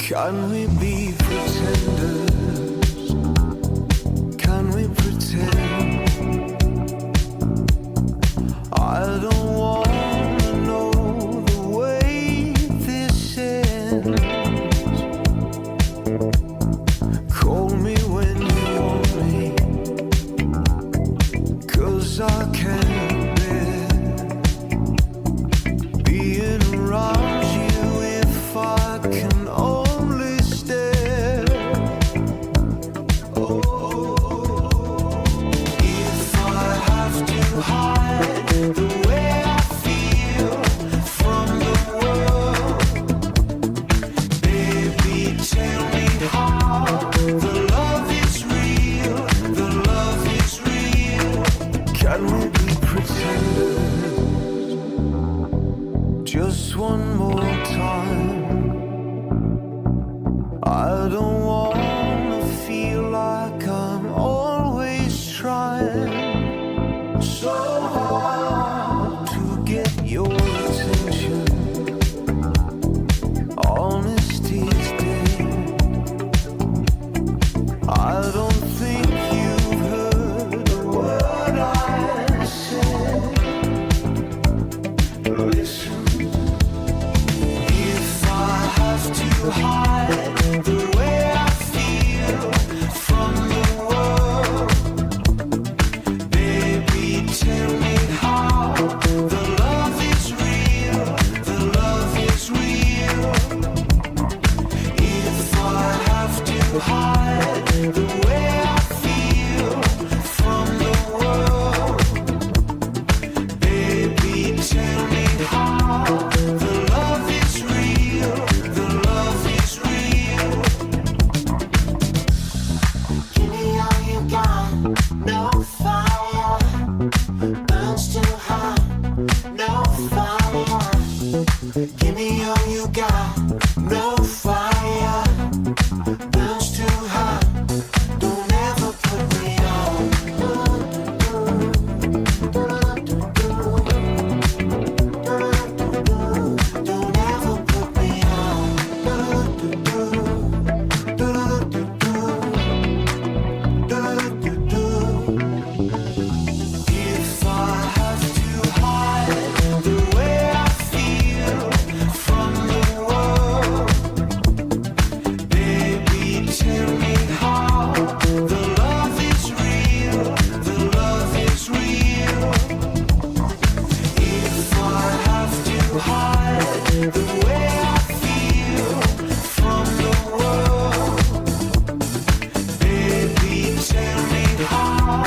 Can we be pretenders? Can we pretend? I don't want to know the way this ends. Call me when you want me, 'cause I can't bear being around you if I can only stare. Oh, if I have to hide the way I feel from the world, baby, tell me how the love is real, the love is real. Can we be pretenders just one more time? I don't wanna feel like I'm always trying so hard to get your attention. Honesty's dead. I don't think you've heard a word I said. Listen, if I have to hide the way I feel from the world, baby, tell me how the love is real, the love is real. If I have to hide the way I feel from the world, baby, tell me how the love is real, the love is real. Give me all you got, no fire, burns too hot, no fire. Give me all you got, no fire, burns too hot, don't ever put me on. Don't ever put me on. If I have to hide the way I feel from the world, baby, tell me how the love is real, the love is real. If I have to hide the way I feel from the world, baby, tell me how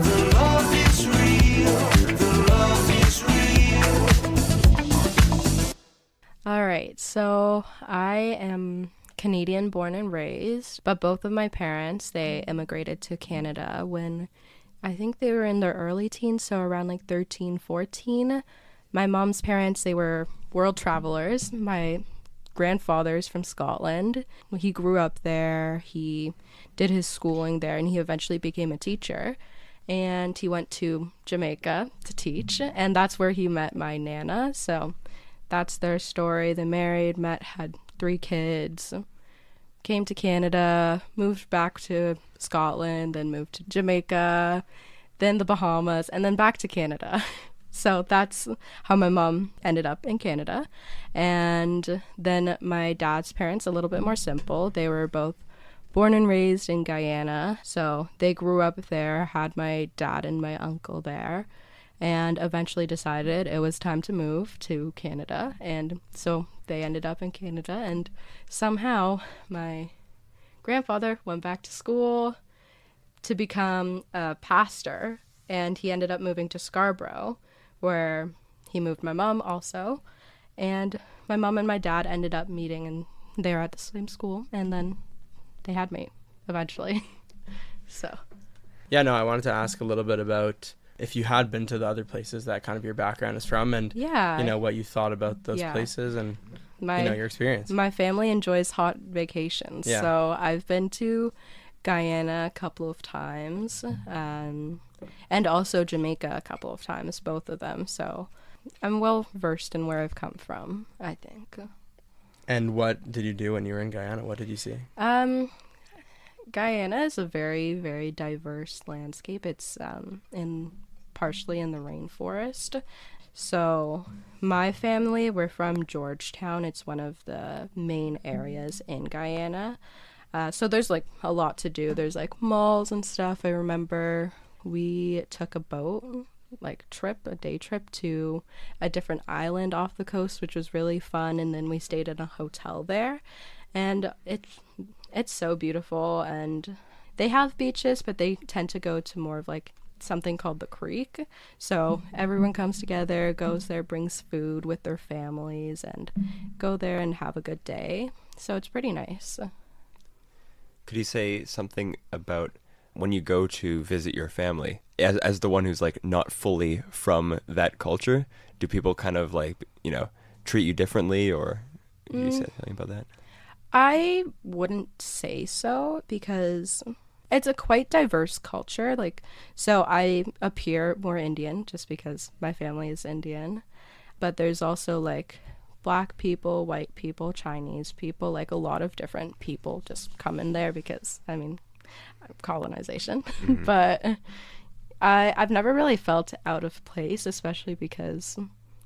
the love is real, the love is real. All right, so I am Canadian born and raised, but both of my parents, they immigrated to Canada when I think they were in their early teens, so around like 13, 14. My mom's parents, they were world travelers. My grandfather's from Scotland. He grew up there, he did his schooling there, and he eventually became a teacher. And he went to Jamaica to teach, and that's where he met my Nana. So that's their story. They married, met, had 3 kids, came to Canada, moved back to Scotland, then moved to Jamaica, then the Bahamas, and then back to Canada. So that's how my mom ended up in Canada. And then my dad's parents, a little bit more simple. They were both born and raised in Guyana. So they grew up there, had my dad and my uncle there, and eventually decided it was time to move to Canada. And so they ended up in Canada. And somehow my grandfather went back to school to become a pastor. And he ended up moving to Scarborough, where he moved my mom also. And my mom and my dad ended up meeting, and they were at the same school, and then they had me eventually. So Yeah, no, I wanted to ask a little bit about if you had been to the other places that kind of your background is from, and what you thought about those places and your experience. My family enjoys hot vacations, so I've been to Guyana a couple of times, and also Jamaica a couple of times, both of them. So I'm well versed in where I've come from, I think. And what did you do when you were in Guyana? What did you see? Guyana is a very, very diverse landscape. It's partially in the rainforest. So my family, we're from Georgetown. It's one of the main areas in Guyana. So there's like a lot to do. There's like malls and stuff. I remember we took a boat, a day trip to a different island off the coast, which was really fun. And then we stayed in a hotel there. And it's so beautiful. And they have beaches, but they tend to go to more of like something called the creek. So everyone comes together, goes there, brings food with their families, and go there and have a good day. So it's pretty nice. Could you say something about when you go to visit your family, as the one who's like not fully from that culture, do people kind of like, treat you differently, or could you say something about that? I wouldn't say so, because it's a quite diverse culture. So I appear more Indian just because my family is Indian. But there's also like Black people, white people, Chinese people, like a lot of different people just come in there because, colonization. Mm-hmm. But I've never really felt out of place, especially because,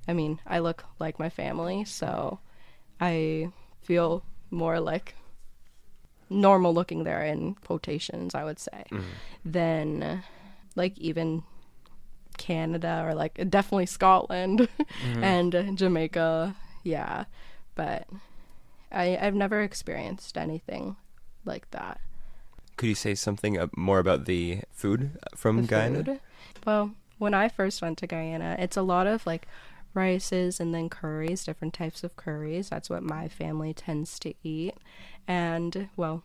I look like my family. So I feel more like normal looking there, in quotations, I would say, than like even Canada or like definitely Scotland and Jamaica. Yeah, but I've never experienced anything like that. Could you say something more about the food from Guyana? Food? Well, when I first went to Guyana, it's a lot of like rices and then curries, different types of curries. That's what my family tends to eat. And, well,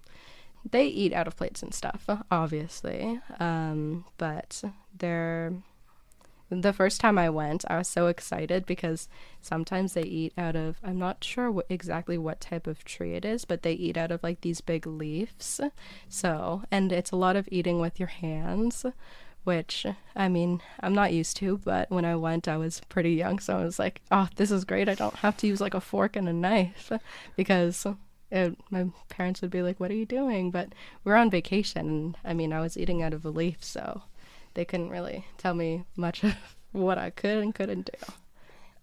they eat out of plates and stuff, obviously. But the first time I went, I was so excited because sometimes they eat out of, I'm not sure exactly what type of tree it is, but they eat out of like these big leaves. So, and it's a lot of eating with your hands, which, I'm not used to, but when I went, I was pretty young, so I was like, oh, this is great. I don't have to use like a fork and a knife, because my parents would be like, what are you doing? But we're on vacation, and I was eating out of a leaf, so they couldn't really tell me much of what I could and couldn't do.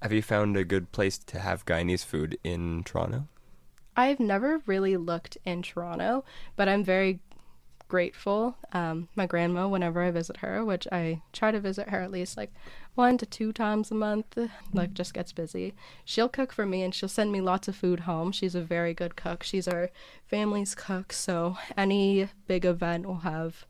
Have you found a good place to have Guyanese food in Toronto? I've never really looked in Toronto, but I'm very grateful. My grandma, whenever I visit her, which I try to visit her at least like 1 to 2 times a month, like just gets busy, she'll cook for me and she'll send me lots of food home. She's a very good cook. She's our family's cook, so any big event will have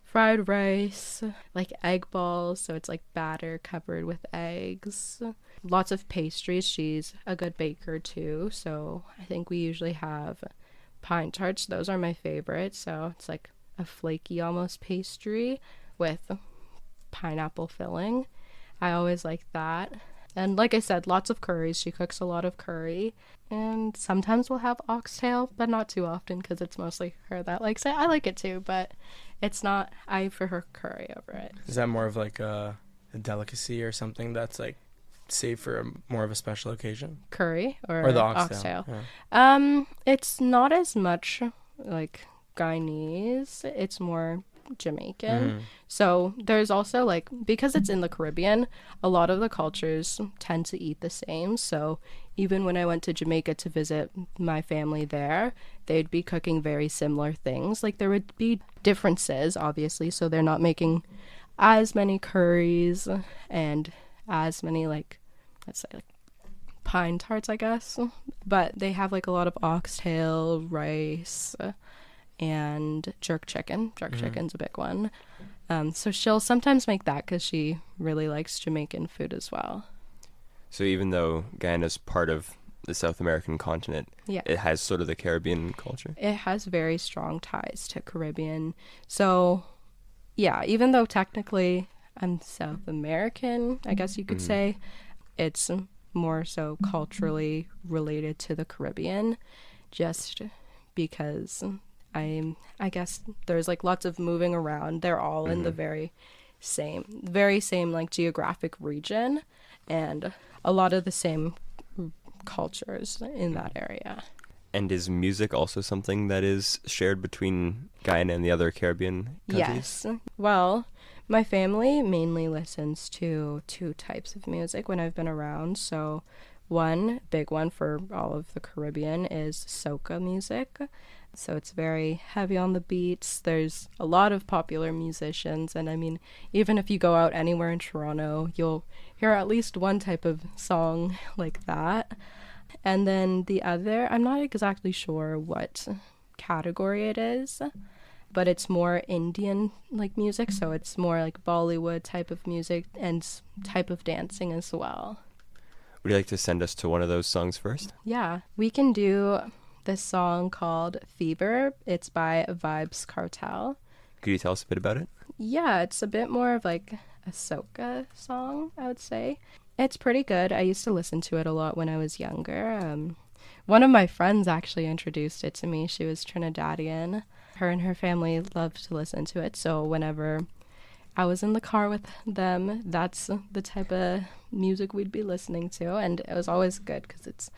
fried rice, like egg balls, so it's like batter covered with eggs, lots of pastries. She's a good baker too, so I think we usually have pine tarts. Those are my favorite. So it's like a flaky almost pastry with pineapple filling. I always like that. And like I said, lots of curries. She cooks a lot of curry. And sometimes we'll have oxtail, but not too often because it's mostly her that likes it. I like it too, but it's not, I prefer curry over it. Is that more of like a delicacy or something that's like saved for more of a special occasion? Curry or the oxtail? Yeah. It's not as much like Guyanese. It's more Jamaican. So there's also like, because it's in the Caribbean, a lot of the cultures tend to eat the same. So even when I went to Jamaica to visit my family there, they'd be cooking very similar things. Like there would be differences, obviously, so they're not making as many curries and as many like, let's say like pine tarts, I guess, but they have like a lot of oxtail, rice, and jerk chicken. Chicken's a big one. So she'll sometimes make that because she really likes Jamaican food as well. So even though Guyana's part of the South American continent, it has sort of the Caribbean culture? It has very strong ties to Caribbean. So yeah, even though technically I'm South American, I guess you could say, it's more so culturally related to the Caribbean, just because I guess there's like lots of moving around. They're all in the very same like geographic region, and a lot of the same cultures in that area. And is music also something that is shared between Guyana and the other Caribbean countries? Yes. Well, my family mainly listens to 2 types of music when I've been around. So one big one for all of the Caribbean is soca music. So it's very heavy on the beats. There's a lot of popular musicians. And I mean, even if you go out anywhere in Toronto, you'll hear at least one type of song like that. And then the other, I'm not exactly sure what category it is, but it's more Indian like music. So it's more like Bollywood type of music and type of dancing as well. Would you like to send us to one of those songs first? Yeah, we can do this song called Fever. It's by Vibes Cartel. Could you tell us a bit about it? Yeah, it's a bit more of like a soca song, I would say. It's pretty good. I used to listen to it a lot when I was younger. One of my friends actually introduced it to me. She was Trinidadian. Her and her family loved to listen to it. So whenever I was in the car with them, that's the type of music we'd be listening to. And it was always good because it's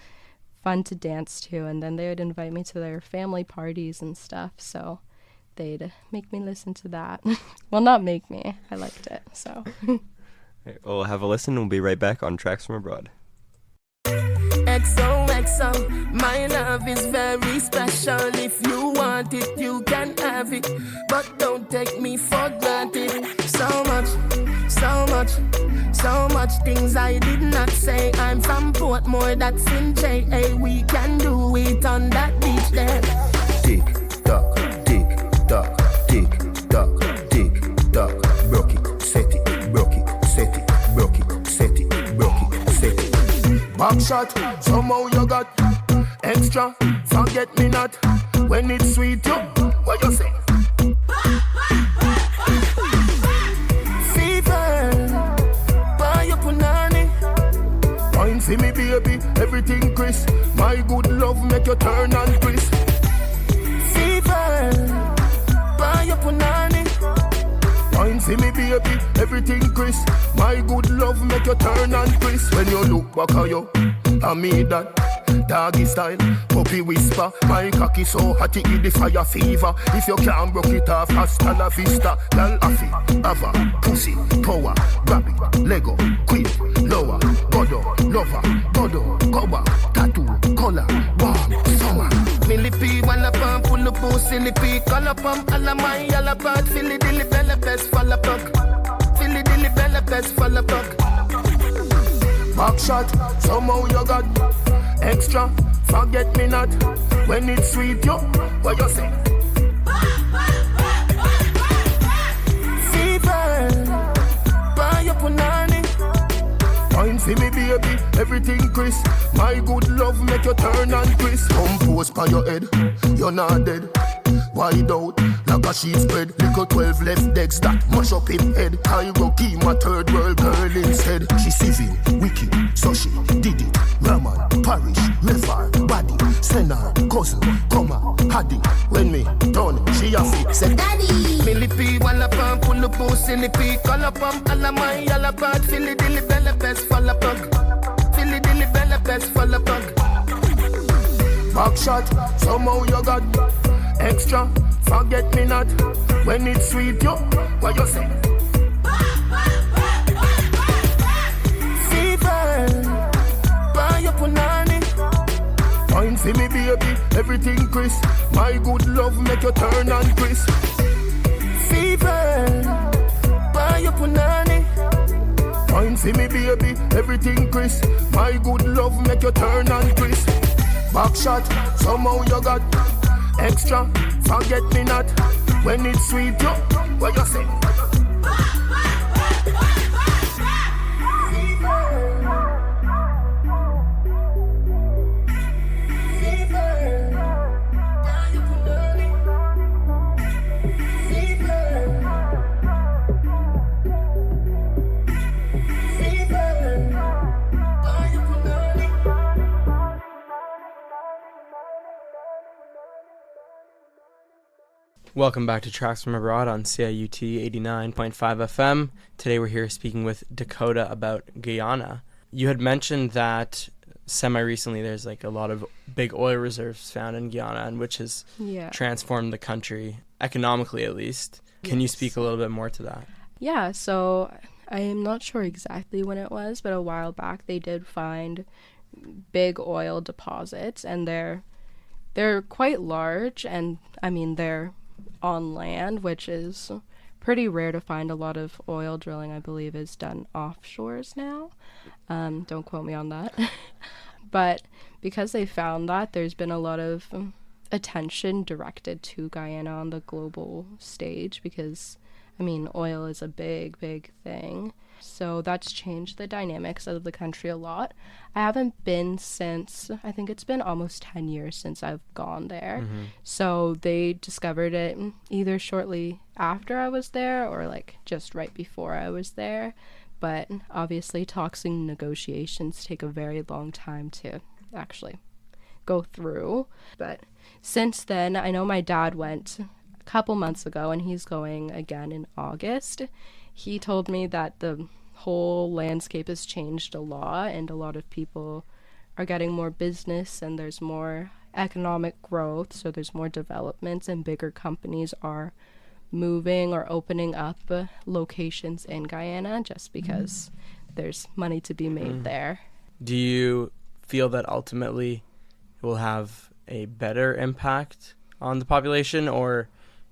fun to dance to. And then they would invite me to their family parties and stuff. So they'd make me listen to that. Well, not make me. I liked it, so... We'll have a listen. We'll be right back on Tracks from Abroad. XOXO, my love is very special. If you want it, you can have it, but don't take me for granted. So much things I did not say. I'm from Portmore, that's in JA. We can do it on that beach there. Tick tock, tick tock, tick tock, tick tock. Broke it, set it, broke it. Set it, broke it, set it, broke it, set it. Back shot, somehow you got extra, forget me not. When it's sweet, you, what you say? Fever, buy your punani. Wine for me baby, everything crisp. My good love make you turn and crisp. Fever, buy your punani. Wine for me baby, everything crisp. My good love make you turn and crisp. When you look back at you, I mean that doggy style, puppy whisper. My cocky so hot it give the fire fever. If you can't broke it off, hasta la vista. Girl afi, ava, pussy, power. Grab it, Lego, quit, lower. Godo, lover, godo, cover. Tattoo, color, warm, summer. Millipede, wanna pump, pull up, silly pea. Color pump, alla my, alla bad. Philly dilly bella best, fall apart. Philly dilly bella best, fall apart. Back shot, somehow you got extra, forget me not. When it's sweet, yo, what you say? Fever, buy your punani. Wine for me baby, everything crisp. My good love make you turn and crisp. Compose by your head, you're not dead. Wide out, like a sheet spread. Little 12 left decks that mash up him head. Cairo key, my third world girl instead. She civil, wicked, so she did it. Raman, parish, river, body, Senna, cousin, comma, haddy. When me done, she a fit, said daddy. Millipede, walla pump, pull up, silly pea. Color pump, alla my, alla bad. Philly dilly bella best, fall apart. Philly dilly bella best, fall apart. Back shot, somehow you got extra, forget me not. When it's sweet, yo, what you say? Fever, buy your punani. Wine for me baby, everything crisp. My good love make you turn and crisp. Fever, buy your punani. Wine for me baby, everything crisp. My good love make you turn and crisp. Back shot, somehow you got extra, forget me not. When it's sweet, yo, what you say? Welcome back to Tracks from Abroad on CIUT 89.5 FM. Today we're here speaking with Dakota about Guyana. You had mentioned that semi-recently there's like a lot of big oil reserves found in Guyana, and which has transformed the country, economically at least. Can you speak a little bit more to that? Yeah, so I am not sure exactly when it was, but a while back they did find big oil deposits, and they're quite large, and I mean they're on land, which is pretty rare to find. A lot of oil drilling, I believe, is done offshores now. Don't quote me on that. But because they found that, there's been a lot of attention directed to Guyana on the global stage because, I mean, oil is a big, big thing. So that's changed the dynamics of the country a lot. I haven't been since, I think it's been almost 10 years since I've gone there. Mm-hmm. So they discovered it either shortly after I was there or like just right before I was there. But obviously talks and negotiations take a very long time to actually go through. But since then, I know my dad went a couple months ago and he's going again in August. He told me that the whole landscape has changed a lot and a lot of people are getting more business and there's more economic growth, so there's more developments and bigger companies are moving or opening up locations in Guyana just because there's money to be made there. Do you feel that ultimately it will have a better impact on the population, or,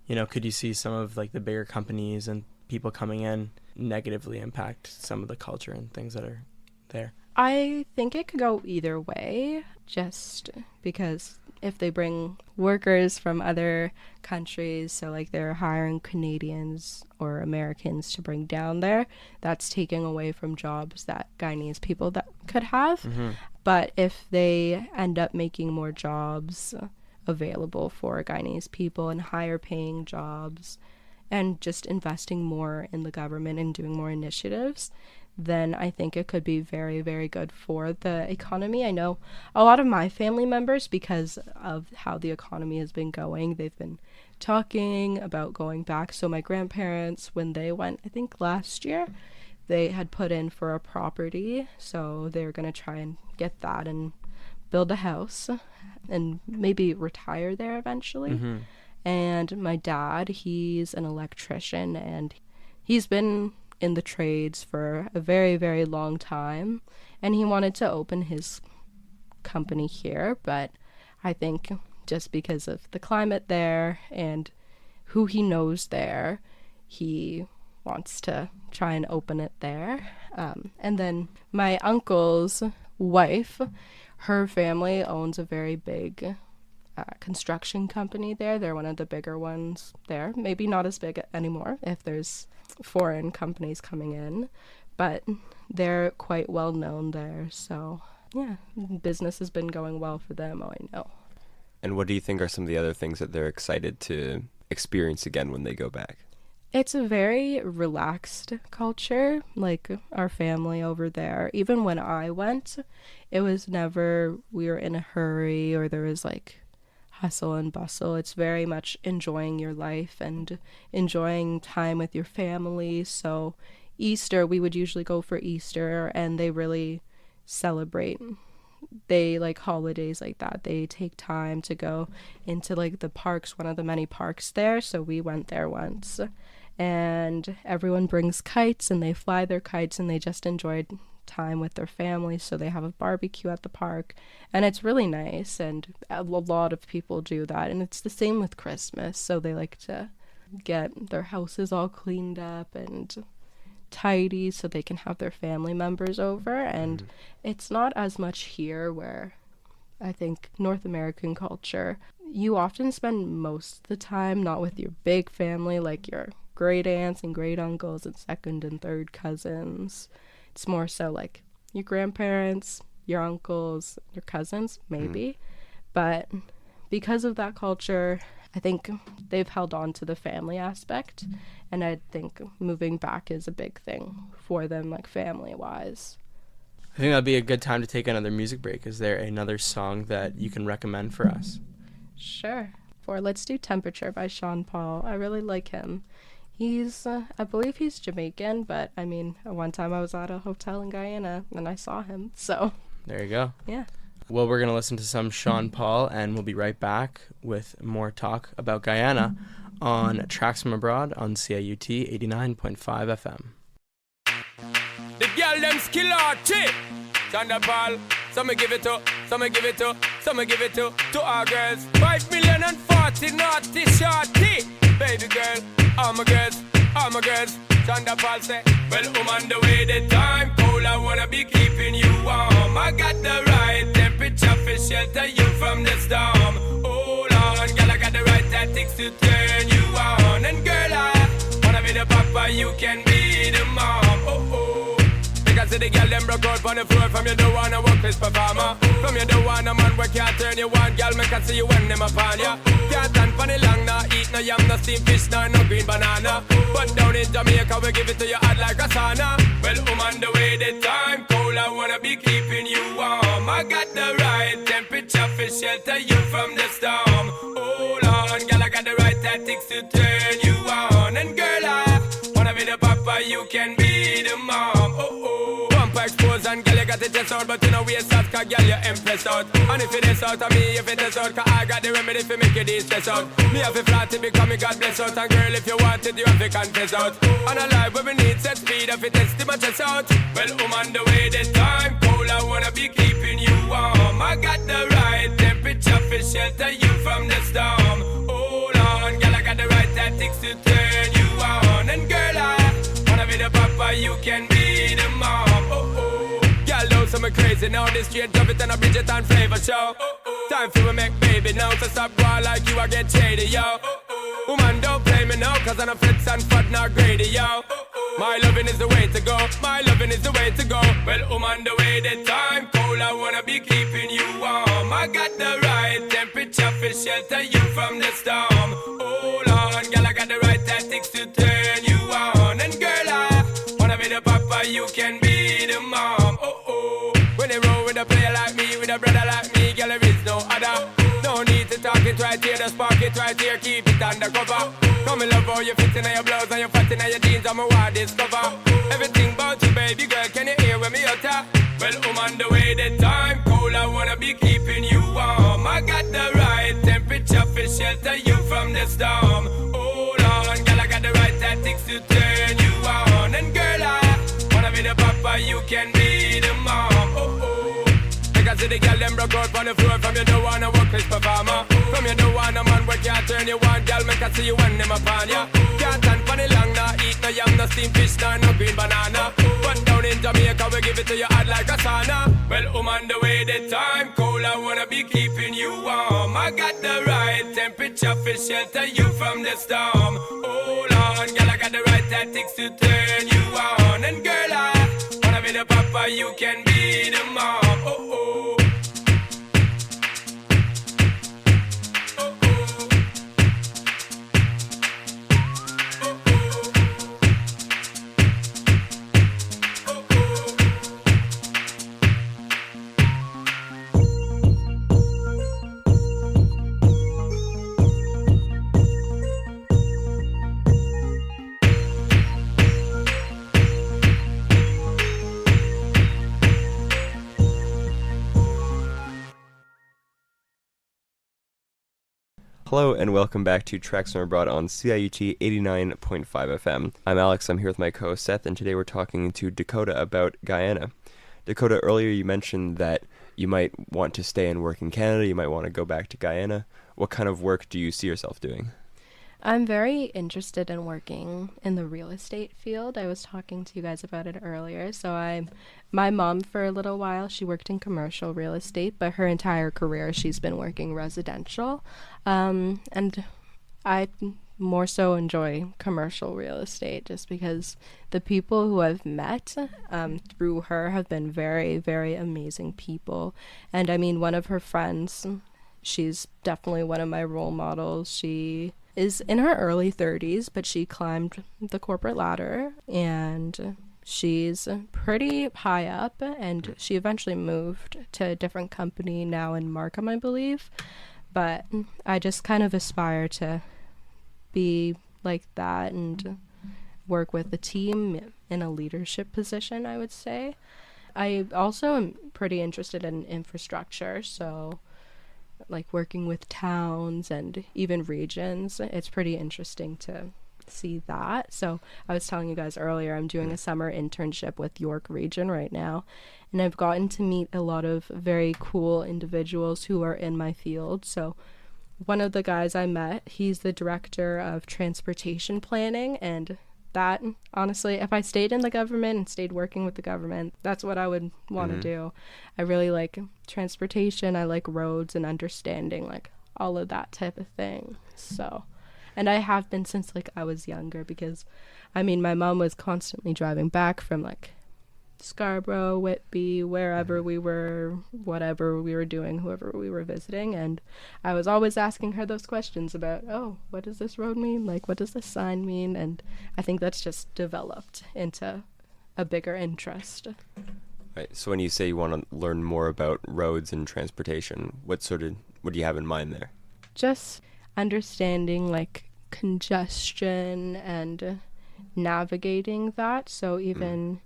you know, could you see some of like the bigger companies and people coming in negatively impact some of the culture and things that are there? I think it could go either way, just because if they bring workers from other countries, so like they're hiring Canadians or Americans to bring down there, that's taking away from jobs that Guyanese people that could have. Mm-hmm. But if they end up making more jobs available for Guyanese people and higher paying jobs and just investing more in the government and doing more initiatives, then I think it could be very, very good for the economy. I know a lot of my family members, because of how the economy has been going, they've been talking about going back. So my grandparents, when they went, I think last year, they had put in for a property. So they're going to try and get that and build a house and maybe retire there eventually. Mm-hmm. And my dad, he's an electrician and he's been in the trades for a very, very long time, and he wanted to open his company here, but I think just because of the climate there and who he knows there, he wants to try and open it there. And then my uncle's wife, her family owns a very big construction company there. They're one of the bigger ones there. Maybe not as big anymore if there's foreign companies coming in, but they're quite well known there. So yeah, business has been going well for them, I know. And what do you think are some of the other things that they're excited to experience again when they go back? It's a very relaxed culture, like our family over there. Even when I went, it was never we were in a hurry or there was like hustle and bustle. It's very much enjoying your life and enjoying time with your family. So Easter, we would usually go for Easter, and they really celebrate. They like holidays like that. They take time to go into like the parks, one of the many parks there. So we went there once, and everyone brings kites and they fly their kites and they just enjoyed time with their families. So they have a barbecue at the park and it's really nice, and a lot of people do that. And it's the same with Christmas, so they like to get their houses all cleaned up and tidy so they can have their family members over. And it's not as much here, where I think North American culture, you often spend most of the time not with your big family, like your great aunts and great uncles and second and third cousins. It's more so like your grandparents, your uncles, your cousins, maybe. But because of that culture, I think they've held on to the family aspect. And I think moving back is a big thing for them, like family-wise. I think that'd be a good time to take another music break. Is there another song that you can recommend for us? Sure. Let's do Temperature by Sean Paul. I really like him. He's, I believe he's Jamaican, but I mean, one time I was at a hotel in Guyana and I saw him, so. There you go. Yeah. Well, we're going to listen to some Sean Paul, and we'll be right back with more talk about Guyana on Tracks from Abroad on CIUT 89.5 FM. The girl them skill arty. Thunderball. Some give it to, some give it to, some give it to our girls. 5,040,000 naughty shorty. Baby girl, all my girls, all my girls. Thunderball say, well, I'm on the way, the time cold. I wanna be keeping you warm. I got the right temperature for shelter you from the storm. Hold on, girl, I got the right tactics to turn you on. And girl, I wanna be the papa, you can be the mom. Oh, oh. Because the girl them broke out on the floor. From you don't wanna work this performer. From you don't wanna man where can't turn you on. Girl, make I see you when them upon ya. Can't stand for the long, nah eat no yam, no steamed fish, no green banana. But down in Jamaica we give it to you hot like a sauna. Well, I'm on the way, the time cold. I wanna be keeping you warm. I got the right temperature for shelter you from the storm. Hold on, girl, I got the right tactics to turn you on. And girl, I wanna be the papa, you can be the mom. Oh, oh. Expose and girl you got the chest out, but you know we out, cause girl you impressed out. And if it is out of me, if it is out, cause I got the remedy for make you de-stress out. Me have a flat to become me God bless out. And girl if you want it, you have to confess out. And a life where we need set speed, if it is too much chest out. Well, I'm on the way, the time cold. I wanna be keeping you warm. I got the right temperature for shelter you from the storm. Hold on, girl, I got the right tactics to turn you on. And girl, I wanna be the papa, you can be the mom. So me crazy now, this straight drop it and a Bridget and flavor show. Time for we make baby now, so stop going like you, I get shady, yo. Woman, don't play me now, cause I'm a fritz and fat, not greedy, yo. My loving is the way to go, my loving is the way to go. Well, I'm on the way, the time cold, I wanna be keeping you warm. I got the right temperature for shelter you from the storm. Hold on, girl, I got the right tactics to turn you on. And girl, I wanna be the papa, you can be the mom. Oh, oh. When they roll with a player like me, with a brother like me, girl, there is no other. No need to talk it right here, the spark it right here, keep it undercover. Come and love how you fit in your blouse and you fat in your jeans, I'm a wild discover. Everything about you, baby girl, can you hear when me utter? Well, I'm on the way, the time cold, I wanna be keeping you warm. I got the right temperature for shelter you from the storm. Hold on, girl, I got the right tactics to turn you on. And girl, I wanna be the papa, you can be the mom. Because the girl them broke out on the floor. From you don't wanna work this performer. From you don't wanna man where can't turn you on. Girl, make I see you when them upon ya. Can't stand for the long, nah eat no yam, no steamed fish, no green banana. But down in Jamaica we give it to you hot like a sauna. Well, I'm on the way, the time cold. I wanna be keeping you warm. I got the right temperature for shelter you from the storm. Hold on, girl, I got the right tactics to turn you on. And girl, I wanna be the papa, you can be the mom. Oh, oh. Hello and welcome back to Tracks from Abroad on CIUT 89.5 FM. I'm Alex, I'm here with my co-host Seth, and today we're talking to Dakota about Guyana. Dakota, earlier you mentioned that you might want to stay and work in Canada, you might want to go back to Guyana. What kind of work do you see yourself doing? I'm very interested in working in the real estate field. I was talking to you guys about it earlier. My mom for a little while, she worked in commercial real estate, but her entire career she's been working residential. And I more so enjoy commercial real estate just because the people who I've met through her have been very, very amazing people. And I mean, one of her friends, she's definitely one of my role models. She is in her early 30s, but she climbed the corporate ladder and she's pretty high up, and she eventually moved to a different company now in Markham, I believe. But I just kind of aspire to be like that and work with a team in a leadership position, I would say. I also am pretty interested in infrastructure, so like working with towns and even regions. It's pretty interesting to see that. So I was telling you guys earlier, I'm doing a summer internship with York Region right now, and I've gotten to meet a lot of very cool individuals who are in my field. So one of the guys I met, he's the director of transportation planning, and that, honestly, if I stayed in the government and stayed working with the government, that's what I would want to do. I really like transportation. I like roads and understanding like all of that type of thing. So, and I have been since like I was younger, because I mean, my mom was constantly driving back from like Scarborough, Whitby, wherever we were, whatever we were doing, whoever we were visiting, and I was always asking her those questions about, oh, what does this road mean? Like, what does this sign mean? And I think that's just developed into a bigger interest. Right. So when you say you want to learn more about roads and transportation, what do you have in mind there? Just understanding like congestion and navigating that. So even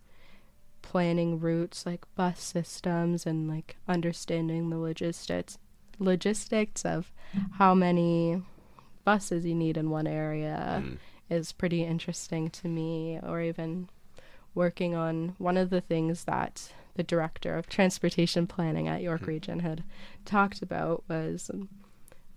planning routes like bus systems and like understanding the logistics of how many buses you need in one area is pretty interesting to me. Or even working on one of the things that the director of transportation planning at York Region had talked about was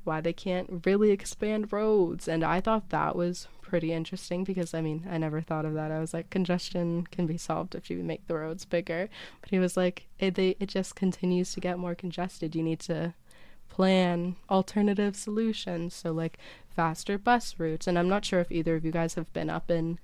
why they can't really expand roads. And I thought that was pretty interesting, because I mean, I never thought of that. I was like, congestion can be solved if you make the roads bigger. But he was like, it just continues to get more congested. You need to plan alternative solutions, so like faster bus routes. And I'm not sure if either of you guys have been up in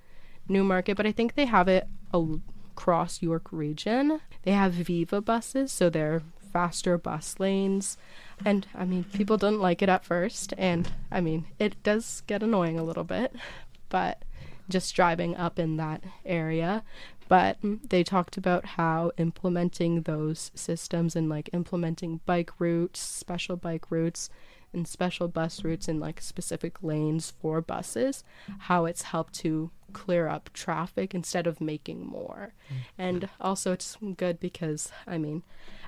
Newmarket, but I think they have it across York Region. They have Viva buses, so they're faster bus lanes. And I mean, people didn't like it at first, and I mean, it does get annoying a little bit, but just driving up in that area. But they talked about how implementing those systems and like implementing bike routes, special bike routes and special bus routes in like specific lanes for buses, how it's helped to clear up traffic instead of making more. And also it's good because, I mean,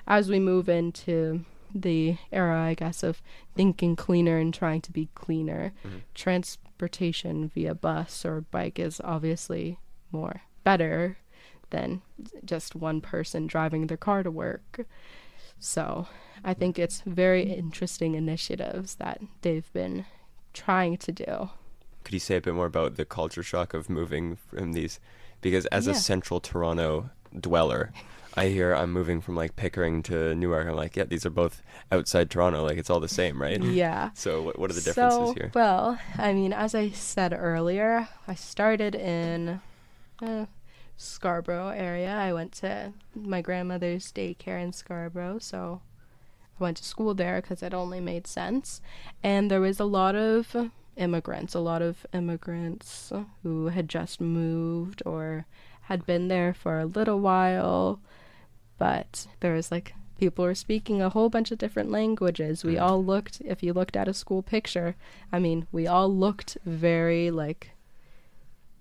as we move into the era, I guess, of thinking cleaner and trying to be cleaner, transportation via bus or bike is obviously more better than just one person driving their car to work. So I think it's very interesting initiatives that they've been trying to do. Could you say a bit more about the culture shock of moving from these? Because as a central Toronto dweller, I hear I'm moving from like Pickering to Newark. I'm like, yeah, these are both outside Toronto. Like, it's all the same, right? Yeah. So what are the differences here? Well, I mean, as I said earlier, I started in Scarborough area. I went to my grandmother's daycare in Scarborough, so I went to school there because it only made sense. And there was a lot of immigrants who had just moved or had been there for a little while, but there was like people were speaking a whole bunch of different languages. We all looked, if you looked at a school picture, I mean, we all looked very like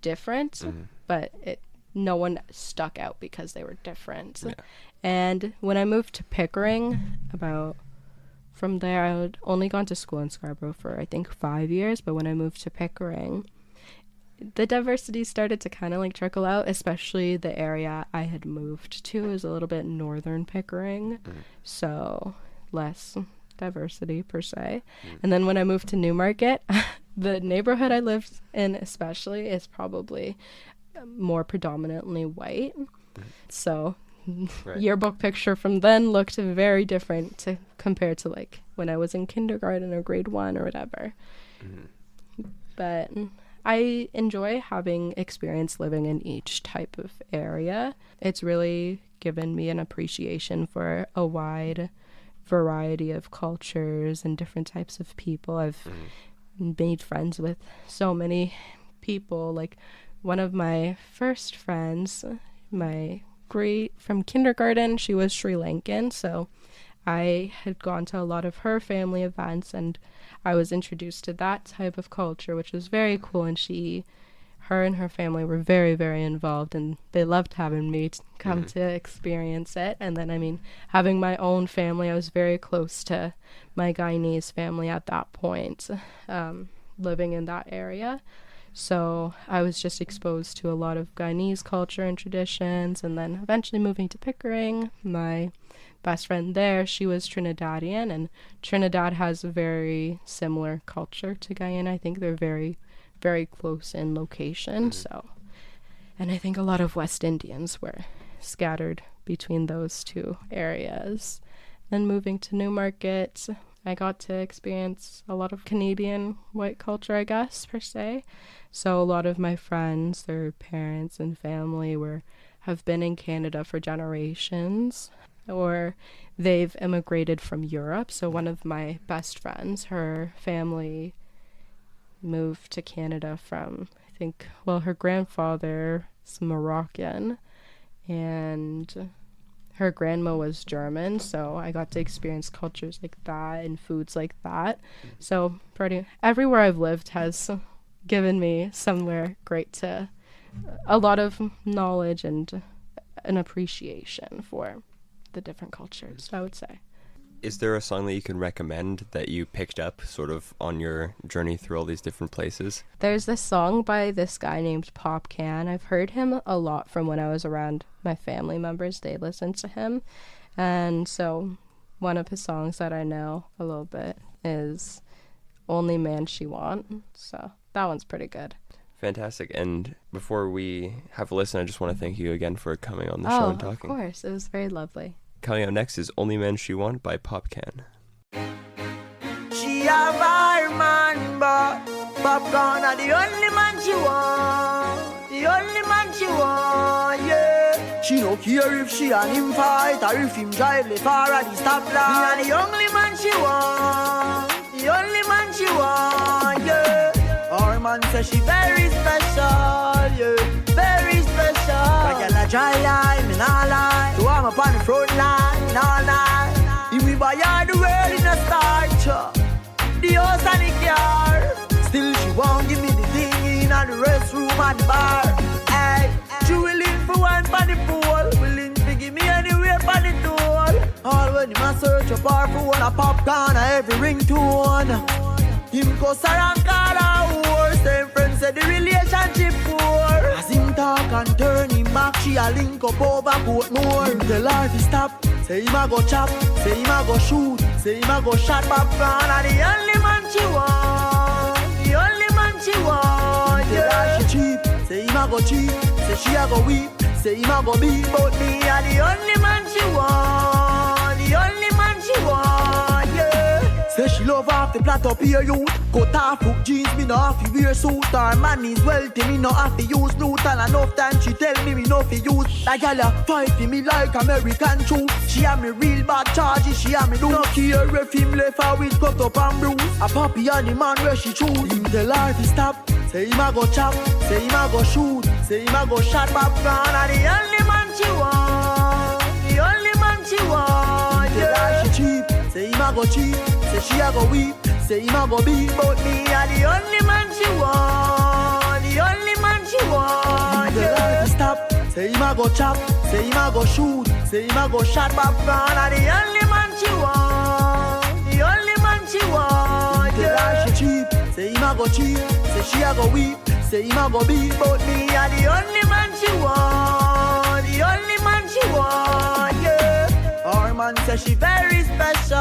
different, but no one stuck out because they were different. And when I moved to Pickering, from there, I had only gone to school in Scarborough for, I think, 5 years. But when I moved to Pickering, the diversity started to kind of like trickle out, especially the area I had moved to is a little bit northern Pickering. So less diversity per se. And then when I moved to Newmarket, the neighborhood I lived in especially is probably more predominantly white. So yearbook picture from then looked very different compared to like when I was in kindergarten or grade 1 or whatever. But I enjoy having experience living in each type of area. It's really given me an appreciation for a wide variety of cultures and different types of people. I've made friends with so many people. Like one of my first friends, from kindergarten, she was Sri Lankan, so I had gone to a lot of her family events and I was introduced to that type of culture, which was very cool. And her and her family were very, very involved, and they loved having me come to experience it. And then, I mean, having my own family, I was very close to my Guyanese family at that point, living in that area. So I was just exposed to a lot of Guyanese culture and traditions, and then eventually moving to Pickering. My best friend there, she was Trinidadian, and Trinidad has a very similar culture to Guyana. I think they're very, very close in location. So, and I think a lot of West Indians were scattered between those two areas. Then moving to Newmarket, I got to experience a lot of Canadian white culture, I guess, per se. So a lot of my friends, their parents and family have been in Canada for generations, or they've immigrated from Europe. So one of my best friends, her family moved to Canada from, I think, well, her grandfather is Moroccan, and her grandma was German, so I got to experience cultures like that and foods like that. So pretty everywhere I've lived has given me somewhere great to a lot of knowledge and an appreciation for the different cultures, I would say. Is there a song that you can recommend that you picked up sort of on your journey through all these different places? There's this song by this guy named Pop Can. I've heard him a lot from when I was around my family members. They listened to him. And so one of his songs that I know a little bit is Only Man She Want. So that one's pretty good. Fantastic. And before we have a listen, I just want to thank you again for coming on the show and talking. Of course. It was very lovely. Coming up next is Only Man She Want by Popcan. She have her man, but Popcorn are the only man she want. The only man she want, yeah. She no care if she and him fight or if him drive the far at the stoplight. Me are the only man she want. The only man she want, yeah. Our man says she very special, yeah. Very special. Like a dry line, me nah lie. So I'm up on the front line, all night. If we buy all the world in a starch, the house and the car. Still she won't give me the thing in the restroom and the bar. Hey, she willing for one for the pool, willing to give me anywhere for the tool. All when him a search a bar for one a popcorn a every ringtone. Him cuss her and call her horse. Them friends say the relationship poor. As him talk and turn him back, she a link up over Portmore. Him tell her to stop, say him a go chop, say him a go shoot, say him a go shot popcorn. And the only man she want, the only man she want, yeah. Tell her she cheap, say him a go cheap, say she a go weep, say him a go beat. But me a the only man she want, the only man she want, yeah. Say she love off the plot up here youth. Cut off hook jeans, me no have to wear suit. Her man is wealthy, me no have to use loot. And enough time she tell me no fi use. That gal a fight for me like American troops. She have me real bad charges, she have me do. No care if him left her with cut up and bruise. A puppy and the man where she choose. Him tell her to stop, say him a go chop, say him a go shoot, say him a go shot popcorn. And the only man she want, the only man she want, yeah. Tell her she cheap, say him a go cheap, say she a go weep, say him a go beat. But me a the only man she want, the only man she want, yeah. Tell her to stop, say him a go chop, say him a go shoot, say him a go shot popcorn. And the only man she want, the only man she want, yeah. Tell her she cheap, say him a go cheap, say she a go weep, say him a go beat. But me a the only man she want, the only man she want, yeah. Our man says she very special,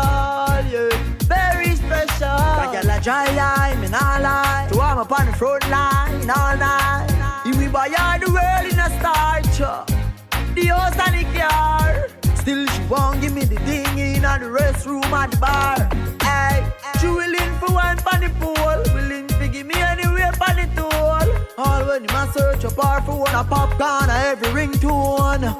yeah. Very special. That girl a dry line, me nah lie. So I'm up on the front line all night. If we buy all the world in a starch, the house and the car. Still she won't give me the thing in the restroom and the bar. Hey, she willing for one for the pool, willing to give me anywhere for the tool. All when him a search a bar for one a popcorn a every ringtone.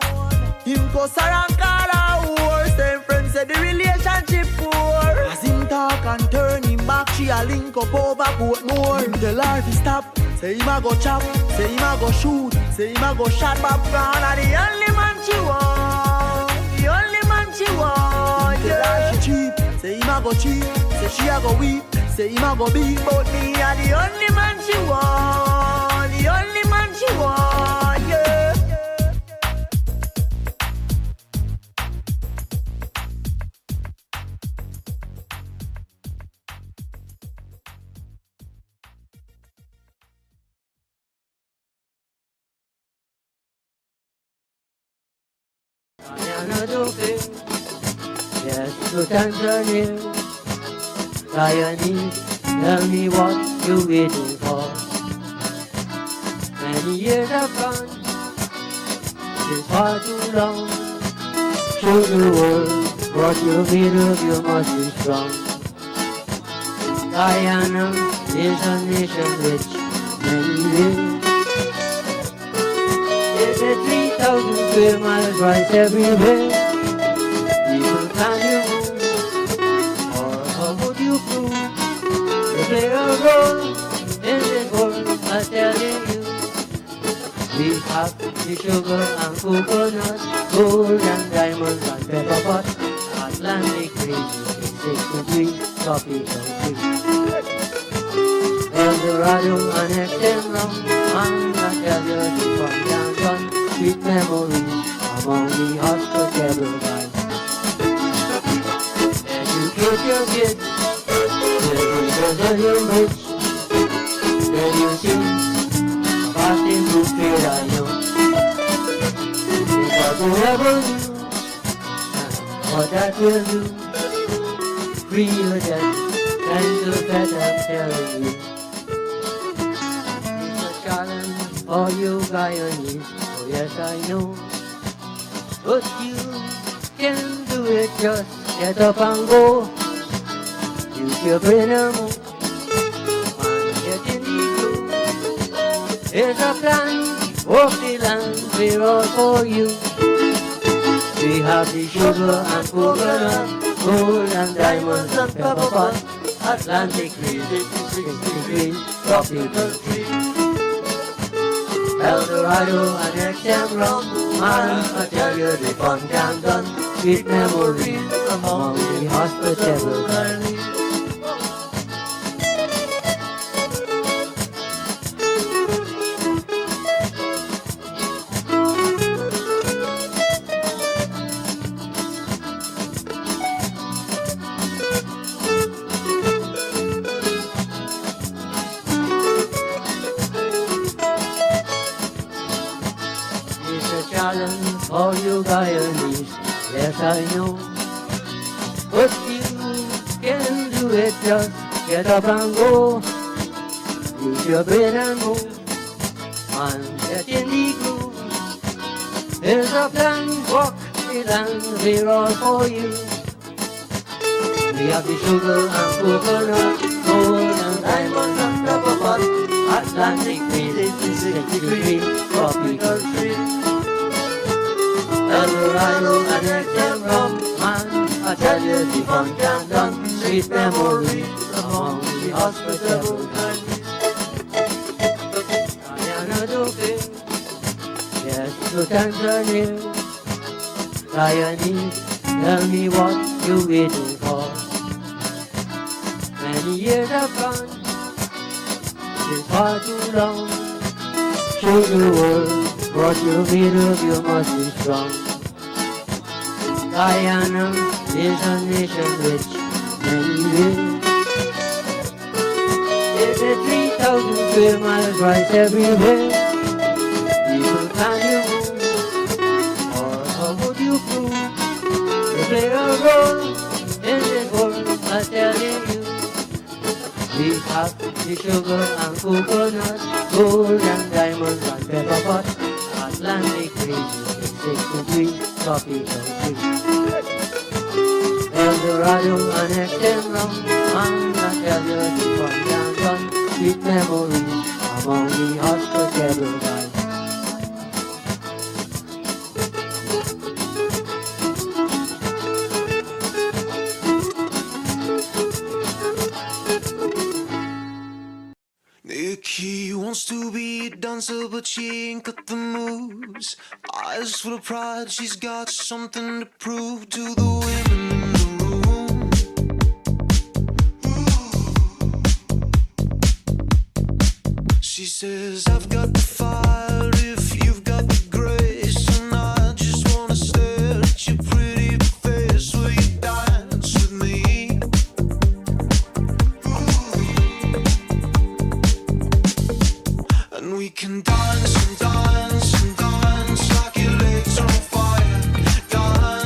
Him cuss her and call her horse. Them friends say the relationship poor. As him talk and turn him back, she a link up over Portmore. Him tell her to stop, say him a go chop, say him a go shoot, say him a go shot popcorn. And the only man she want, the only man she want, yeah. Tell her she cheap, say him a go cheap, say she a go weep, say him a go beat. But me a the only man she want, the only Guyana don't care. Yes, to Tanzania, Guyanese, tell me what you're waiting for. Many years have gone, it's far too long. Show the world what you're made of, you must be strong. Guyana is a nation rich many ways. It's a 3,000 square miles right everywhere. People, can you move, or how would you prove to play a role in this world? I'm telling you, we have the sugar and coconut, gold and diamonds and pepper pot, Atlantic breeze, 6 degrees, tropical breeze. Eldorado and XM rum, and I tell you the fun and done, sweet memories among the hospitable guys. Educate your kids, tell you rich, then you see, fasting to trade I know. Because whoever knew what that will do, free your debt, and to that I'm telling you. Challenge for you Guyanese, oh yes I know. But you can do it, just get up and go. Use your brain and move, and get in the groove. Here's a plan, walk the land, we're all for you. We have the sugar and coconut, gold and diamonds and pepper pot, Atlantic breeze, 6 degrees, tropical trees. Eldorado and XM rum, and I tell you the fun can done, sweet memories among the hospitable guys. Challenge for you Guyanese, yes I know. But you can do it, just get up and go. Use your brain and move, and get in the groove. There's a plan, walk the land, we're all for you. We have the sugar and coconut, gold and diamonds and pepper pot, Atlantic breeze, 6 degrees, tropical trees. Eldorado and XM rum, and I tell you the fun can done, sweet memories among the hospitable guys. Guyana don't care, yes to Tanzania, Guyanese, tell me what you're waiting for. Many years have gone, it's far too long. Show the world what you're made of, you must be strong. Guyana is a nation rich many ways. It's a 3,000 square miles right everywhere. People, can you move, or how would you prove to play a role in this world? I'm telling you, we have the sugar and coconut, gold and diamonds and pepper pot, Atlantic breeze, 6 degrees, tropical breeze. Eldorado and XM rum, and I tell you the fun can done, sweet memories among the hospitable guys. Nikki wants to be a dancer, but she ain't got the moves. Eyes full of pride, she's got something to prove to the women in the room. She says, I've got the fire if you've got the grace, and I just wanna stare at your pretty face. Will you dance with me? And we can dance and dance and dance like your legs are on fire. Dance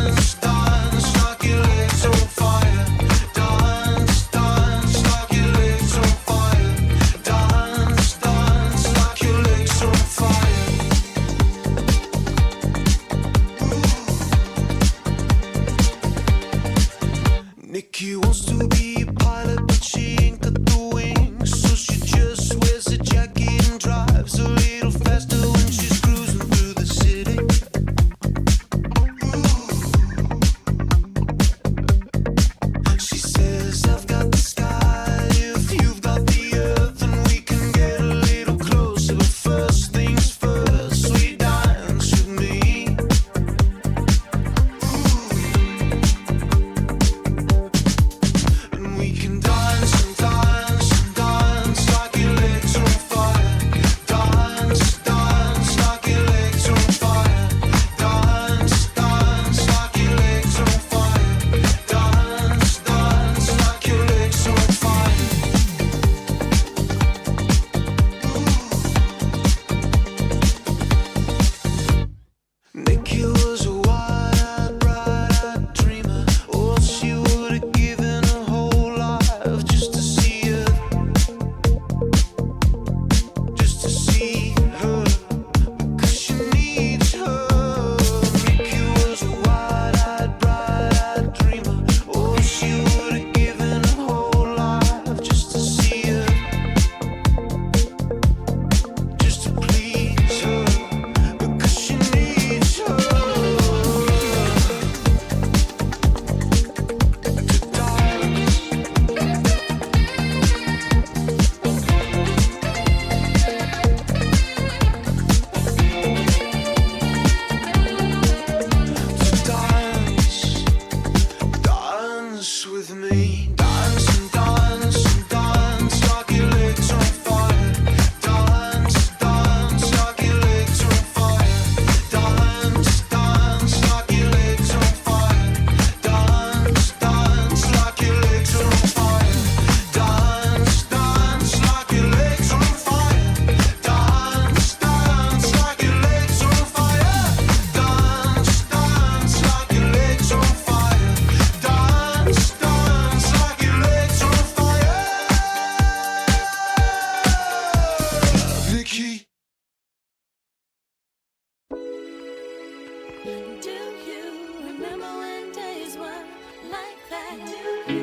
Do you remember when days were like that?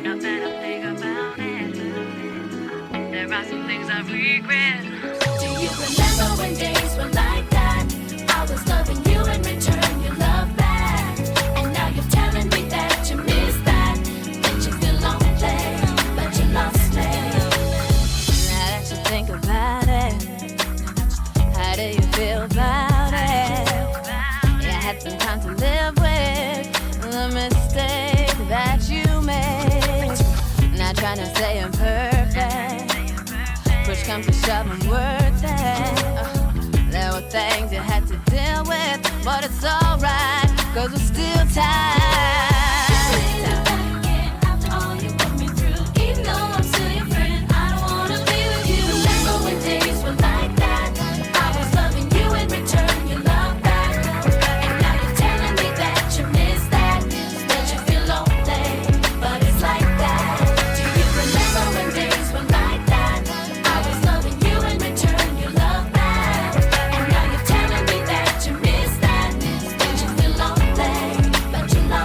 Now that I think about it, there are some things I regret. Do you remember when days were like that? I was loving you in return, you love back. And now you're telling me that you miss that. That you feel lonely, but you lost me. Now that you think about it, how do you feel about it? You had some time to live with the mistake that you made. Not trying to say I'm perfect. Push comes to shove, I'm worth it. There were things you had to deal with, but it's alright, cause we're still tight. After all you put me through, even though I'm still your friend, I don't wanna be with you. Remember when days were like that? I was loving you in return, you love back. And now you're telling me that you miss that. That you feel lonely, but it's like that. Do you remember when days were like that? I was loving you in return, you love back. And now you're telling me that you miss that. That you feel lonely, but you love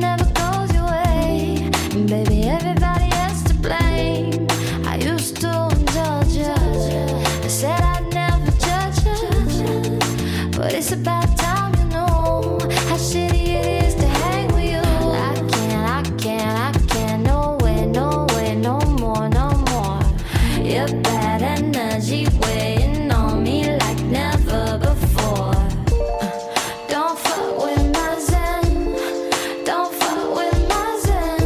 never goes your way. Baby, everybody has to blame. I used to indulge you. I said I'd never judge you, but it's about time you know how shitty it is to hang with you. I can't, no way, no more, no more. Your bad energy weighing on me like never before. Don't fuck with my zen. Don't fuck with my zen.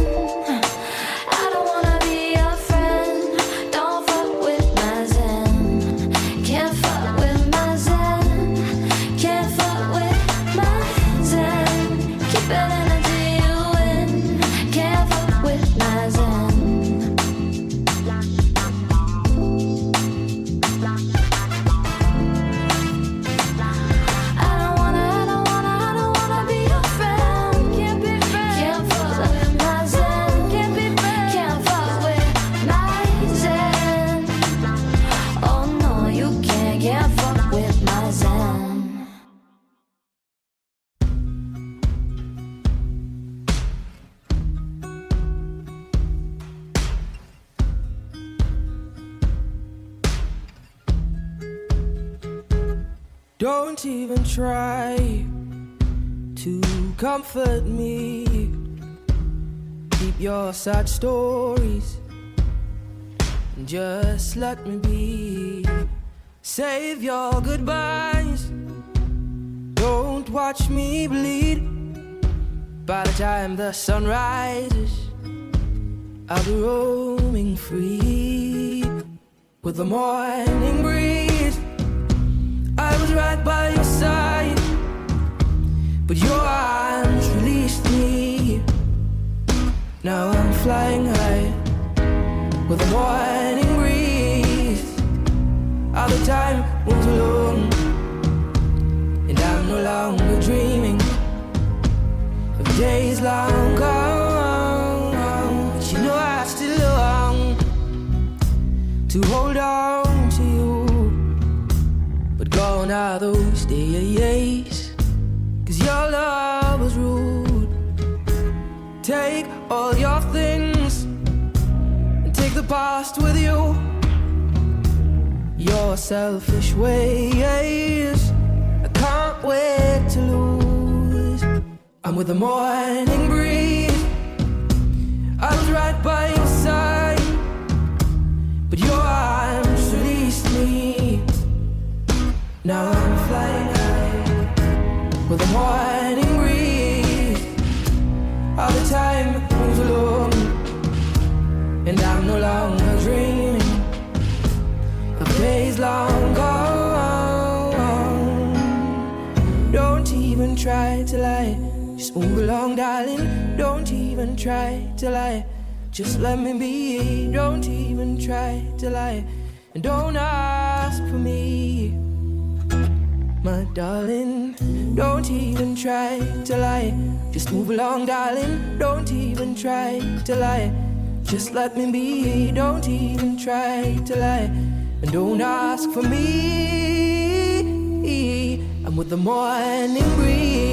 I don't wanna be your friend. Don't fuck with my zen. Can't fuck with my zen. Can't fuck with my zen. Keep it energy you win. Can't fuck with my zen. I don't wanna be your friend. Can't be friends. Can't fuck with my zen. Can't be friends. Can't fuck with my zen. Oh no, you can't fuck with my zen. Don't even try to comfort me. Keep your sad stories and just let me be. Save your goodbyes. Don't watch me bleed. By the time the sun rises, I'll be roaming free with the morning breeze. I was right by your side, but your arms released me. Now I'm flying high with the morning breeze. All the time moves along, and I'm no longer dreaming of days long gone. But you know I still long to hold on to you. But gone are those days, 'cause your love was rude. Take all your things and take the past with you. Your selfish ways, I can't wait to lose. I'm with the morning breeze. I was right by your side, but your arms released me. Now I'm flying high with the morning breeze. All the time moves along, and I'm no longer dreaming of days long gone. Don't even try to lie, just move along, darling. Don't even try to lie, just let me be. Don't even try to lie, and don't ask for me. My darling, don't even try to lie. Just move along, darling. Don't even try to lie. Just let me be. Don't even try to lie. And don't ask for me. I'm with the morning breeze.